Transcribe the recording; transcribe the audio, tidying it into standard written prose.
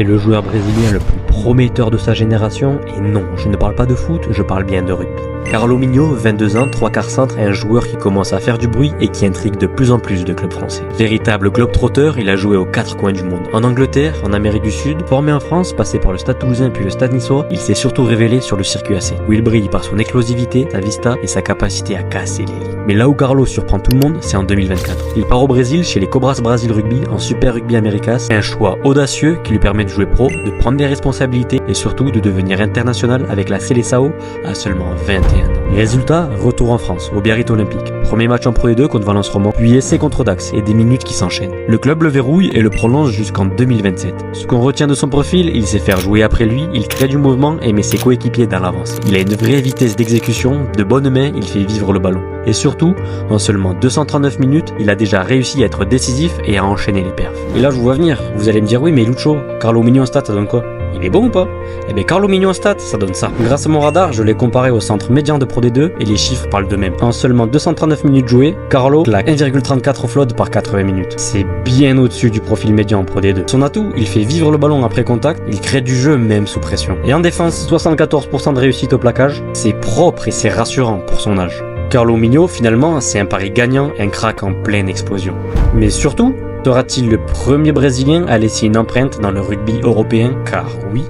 C'est le joueur brésilien le plus prometteur de sa génération, et non, je ne parle pas de foot, je parle bien de rugby. Carlo Migno, 22 ans, 3/4 centre, est un joueur qui commence à faire du bruit et qui intrigue de plus en plus de clubs français. Véritable globe-trotteur, il a joué aux 4 coins du monde. En Angleterre, en Amérique du Sud, formé en France, passé par le Stade Toulousain puis le Stade Niçois, il s'est surtout révélé sur le circuit AC, où il brille par son éclosivité, sa vista et sa capacité à casser les lignes. Mais là où Carlo surprend tout le monde, c'est en 2024. Il part au Brésil chez les Cobras Brasil Rugby en Super Rugby Americas, un choix audacieux qui lui permet de jouer pro, de prendre des responsabilités et surtout de devenir international avec la Seleção à seulement 21 ans. Résultat, retour en France, au Biarritz Olympique. Premier match en Pro D2 contre Valence Romand, puis essai contre Dax et des minutes qui s'enchaînent. Le club le verrouille et le prolonge jusqu'en 2027. Ce qu'on retient de son profil, il sait faire jouer après lui, il crée du mouvement et met ses coéquipiers dans l'avance. Il a une vraie vitesse d'exécution, de bonnes mains, il fait vivre le ballon. Et surtout, en seulement 239 minutes, il a déjà réussi à être décisif et à enchaîner les perfs. Et là je vous vois venir, vous allez me dire oui mais Lucho, Carlo Migno en stats ça donne quoi? Il est bon ou pas? Eh bien Carlo Migno en stats, ça donne ça. Grâce à mon radar, je l'ai comparé au centre médian de Pro D2 et les chiffres parlent d'eux-mêmes. En seulement 239 minutes jouées, Carlo claque 1,34 flood par 80 minutes. C'est bien au-dessus du profil médian en Pro D2. Son atout, il fait vivre le ballon après contact, il crée du jeu même sous pression. Et en défense, 74% de réussite au plaquage, c'est propre et c'est rassurant pour son âge. Carlo Migno, finalement, c'est un pari gagnant, un crack en pleine explosion. Mais surtout, sera-t-il le premier Brésilien à laisser une empreinte dans le rugby européen? Car oui,